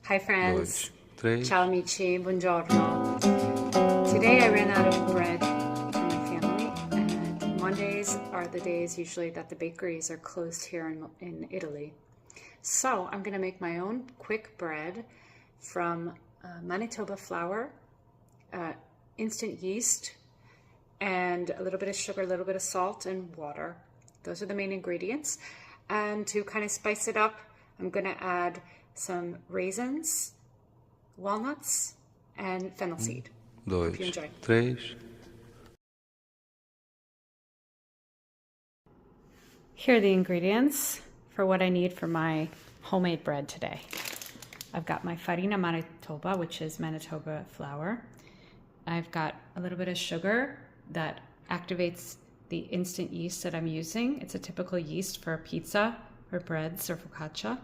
Hi friends, Três. ciao amici, buongiorno. Today I ran out of bread for my family, and Mondays are the days usually that the bakeries are closed here in Italy. So I'm gonna make my own quick bread from Manitoba flour, instant yeast, and a little bit of sugar, a little bit of salt and water. Those are the main ingredients. And to kind of spice it up, I'm gonna add some raisins, walnuts, and fennel seed. Hope you enjoy. Três. Here are the ingredients for what I need for my homemade bread today. I've got my farina Manitoba, which is Manitoba flour. I've got a little bit of sugar that activates the instant yeast that I'm using. It's a typical yeast for pizza or breads or focaccia.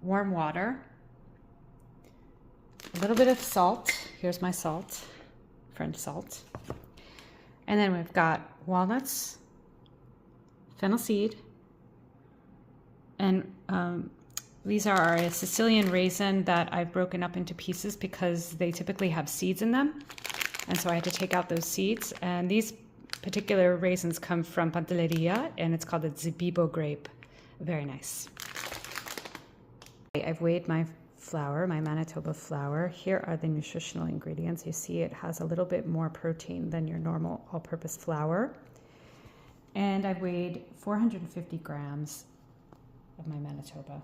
Warm water, a little bit of salt. Here's my salt, French salt. And then we've got walnuts, fennel seed, and these are a Sicilian raisin that I've broken up into pieces because they typically have seeds in them. And so I had to take out those seeds. And these particular raisins come from Pantelleria, and it's called a Zebibo grape. Very nice. I've weighed my flour, my Manitoba flour. Here are the nutritional ingredients. You see it has a little bit more protein than your normal all-purpose flour. And I've weighed 450 grams of my Manitoba.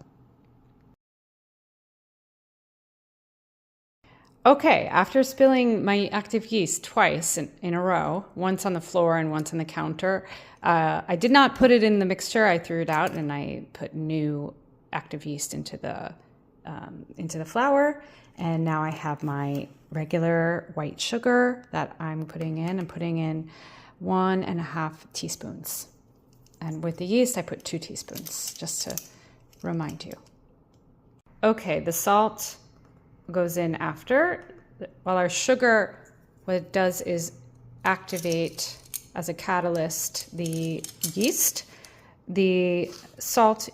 Okay, after spilling my active yeast twice in a row, once on the floor and once on the counter, I did not put it in the mixture. I threw it out and I put new active yeast into the flour. And now I have my regular white sugar that I'm putting in. I'm putting in 1.5 teaspoons. And with the yeast, I put 2 teaspoons, just to remind you. Okay, the salt goes in after. While our sugar, what it does is activate as a catalyst the yeast. The salt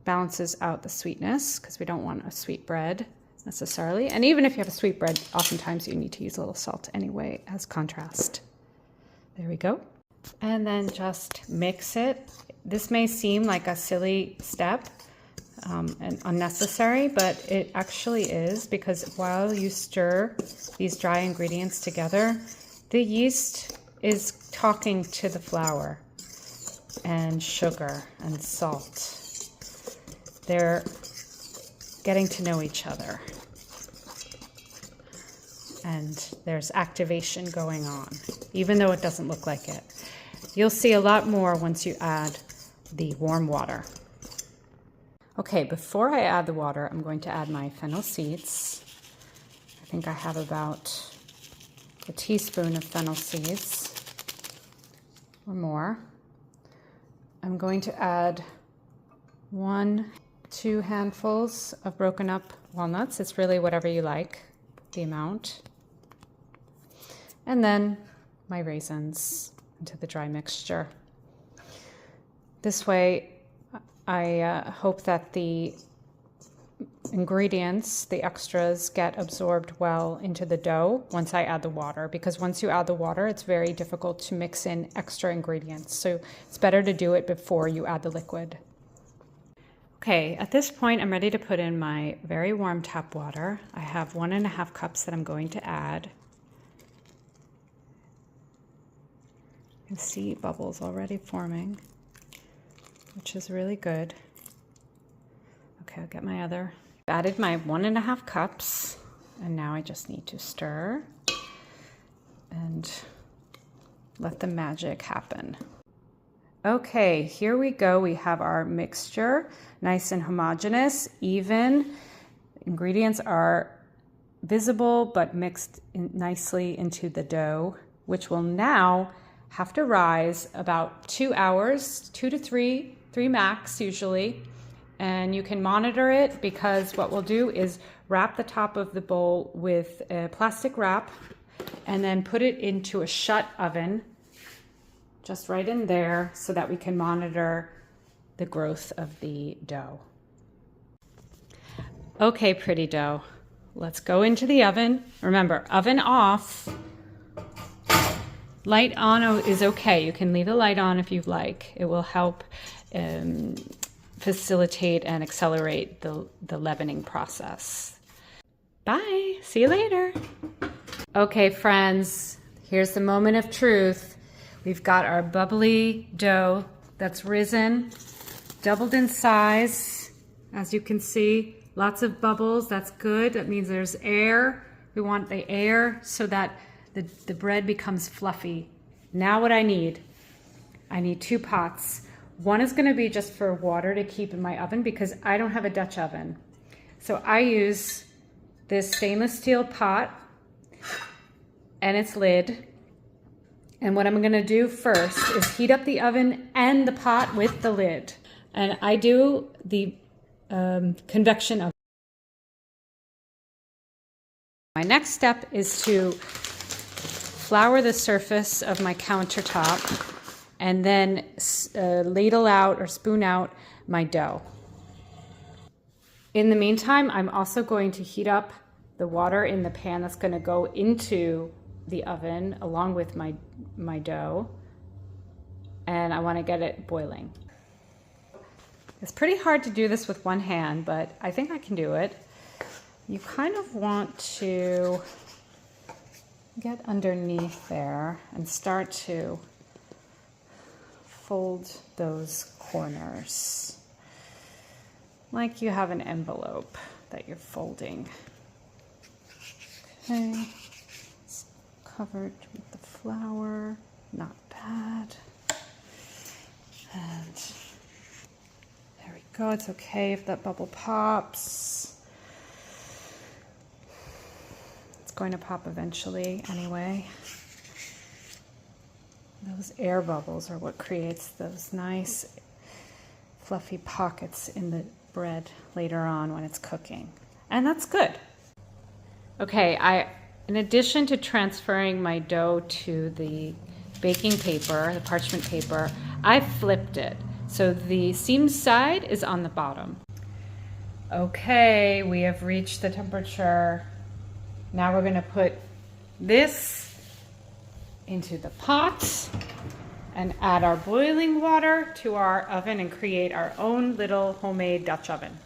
balances out the sweetness because we don't want a sweet bread necessarily. And even if you have a sweet bread, oftentimes you need to use a little salt anyway as contrast. There we go. And then just mix it. This may seem like a silly step and unnecessary, but it actually is, because while you stir these dry ingredients together, the yeast is talking to the flour and sugar and salt. They're getting to know each other. And there's activation going on, even though it doesn't look like it. You'll see a lot more once you add the warm water. Okay, before I add the water, I'm going to add my fennel seeds. I think I have about a teaspoon of fennel seeds or more. I'm going to add 1-2 handfuls of broken up walnuts. It's really whatever you like, the amount. And then my raisins into the dry mixture. This way, I hope that the ingredients, the extras, get absorbed well into the dough once I add the water, because once you add the water, it's very difficult to mix in extra ingredients. So it's better to do it before you add the liquid. Okay, at this point, I'm ready to put in my very warm tap water. I have 1.5 cups that I'm going to add. You can see bubbles already forming, which is really good. Okay, I'll get my other. I've added my 1.5 cups, and now I just need to stir and let the magic happen. Okay, here we go. We have our mixture, nice and homogeneous, even. Ingredients are visible but mixed nicely into the dough, which will now have to rise about 2 hours, 2 to 3 max usually. And you can monitor it, because what we'll do is wrap the top of the bowl with a plastic wrap and then put it into a shut oven just right in there so that we can monitor the growth of the dough. Okay, pretty dough. Let's go into the oven. Remember, oven off. Light on is okay. You can leave the light on if you like. It will help facilitate and accelerate the leavening process. Bye. See you later. Okay, friends, here's the moment of truth. We've got our bubbly dough that's risen, doubled in size, as you can see. Lots of bubbles. That's good. That means there's air. We want the air so that the bread becomes fluffy. Now what I need 2 pots. One is going to be just for water to keep in my oven because I don't have a Dutch oven. So I use this stainless steel pot and its lid. And what I'm going to do first is heat up the oven and the pot with the lid. And I do the convection oven. My next step is to flour the surface of my countertop and then ladle out or spoon out my dough. In the meantime, I'm also going to heat up the water in the pan that's going to go into the oven along with my dough, and I want to get it boiling. It's pretty hard to do this with one hand, but I think I can do it. You kind of want to get underneath there and start to fold those corners like you have an envelope that you're folding. Okay, it's covered with the flour, not bad. And there we go. It's okay if that bubble pops. It's going to pop eventually anyway. Those air bubbles are what creates those nice fluffy pockets in the bread later on when it's cooking. And that's good. Okay, in addition to transferring my dough to the baking paper, the parchment paper, I flipped it. So the seam side is on the bottom. Okay, we have reached the temperature. Now we're gonna put this into the pot and add our boiling water to our oven and create our own little homemade Dutch oven.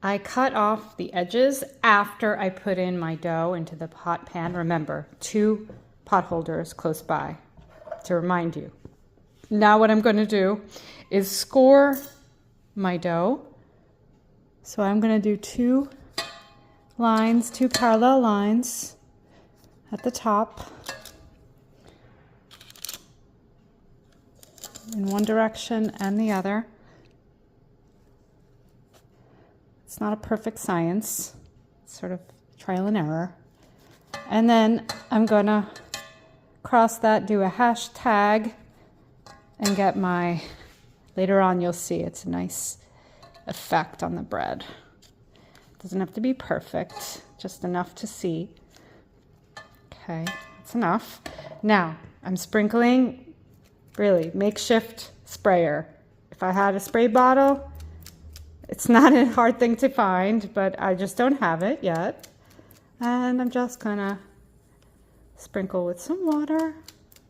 I cut off the edges after I put in my dough into the pot pan. Remember, 2 pot holders close by to remind you. Now what I'm going to do is score my dough. So I'm going to do 2 lines, 2 parallel lines at the top in one direction and the other. It's not a perfect science, it's sort of trial and error. And then I'm gonna cross that, do a hashtag, and get my, later on you'll see it's a nice effect on the bread. It doesn't have to be perfect, just enough to see. Okay, that's enough. Now, I'm sprinkling, really, makeshift sprayer. If I had a spray bottle, it's not a hard thing to find, but I just don't have it yet. And I'm just gonna sprinkle with some water.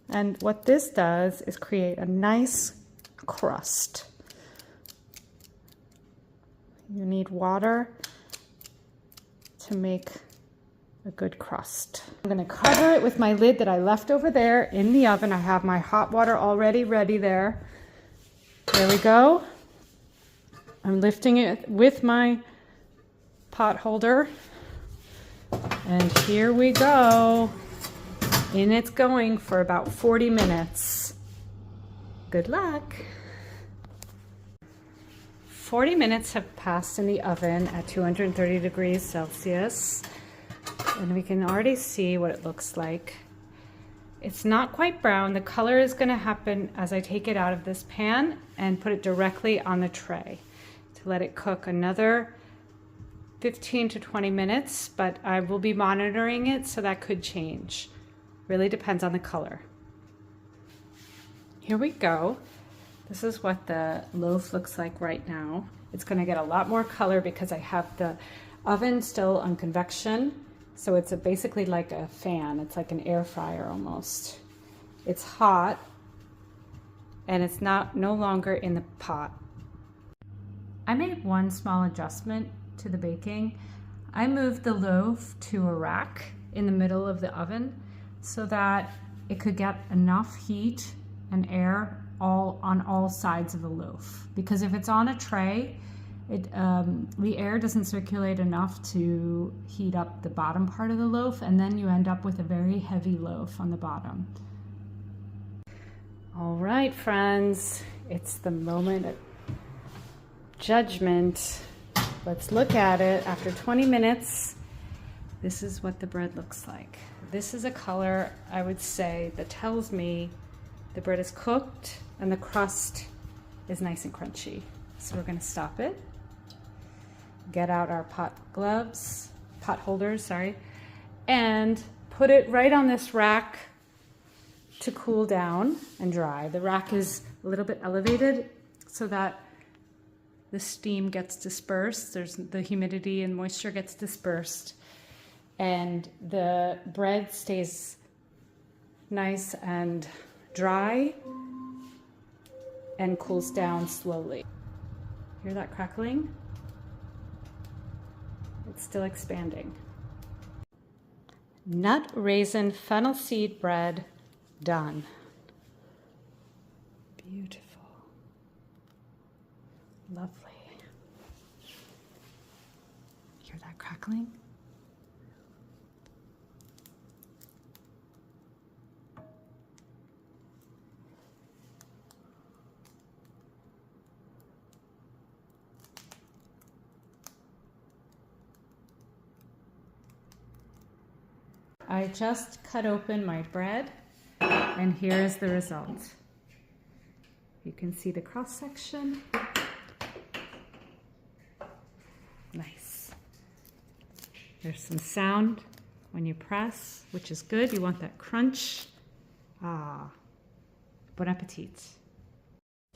And what this does is create a nice crust. You need water to make a good crust. I'm gonna cover it with my lid that I left over there in the oven. I have my hot water already ready there. There we go. I'm lifting it with my pot holder. And here we go. In it's going for about 40 minutes. Good luck. 40 minutes have passed in the oven at 230 degrees Celsius. And we can already see what it looks like. It's not quite brown. The color is going to happen as I take it out of this pan and put it directly on the tray to let it cook another 15 to 20 minutes, but I will be monitoring it, so that could change. Really depends on the color. Here we go. This is what the loaf looks like right now. It's going to get a lot more color because I have the oven still on convection. So it's basically like a fan. It's like an air fryer almost. It's hot and it's no longer in the pot. I made one small adjustment to the baking. I moved the loaf to a rack in the middle of the oven so that it could get enough heat and air on all sides of the loaf. Because if it's on a tray, the air doesn't circulate enough to heat up the bottom part of the loaf, and then you end up with a very heavy loaf on the bottom. All right, friends, it's the moment of judgment. Let's look at it. After 20 minutes, this is what the bread looks like. This is a color, I would say, that tells me the bread is cooked and the crust is nice and crunchy. So we're going to stop it, get out our pot holders, and put it right on this rack to cool down and dry. The rack is a little bit elevated so that the steam gets dispersed. The humidity and moisture gets dispersed, and the bread stays nice and dry and cools down slowly. Hear that crackling? It's still expanding. Nut raisin fennel seed bread done. Beautiful. Lovely. Hear that crackling? I just cut open my bread, and here is the result. You can see the cross section. Nice. There's some sound when you press, which is good. You want that crunch. Ah, bon appetit.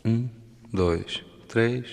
1, 2, 3.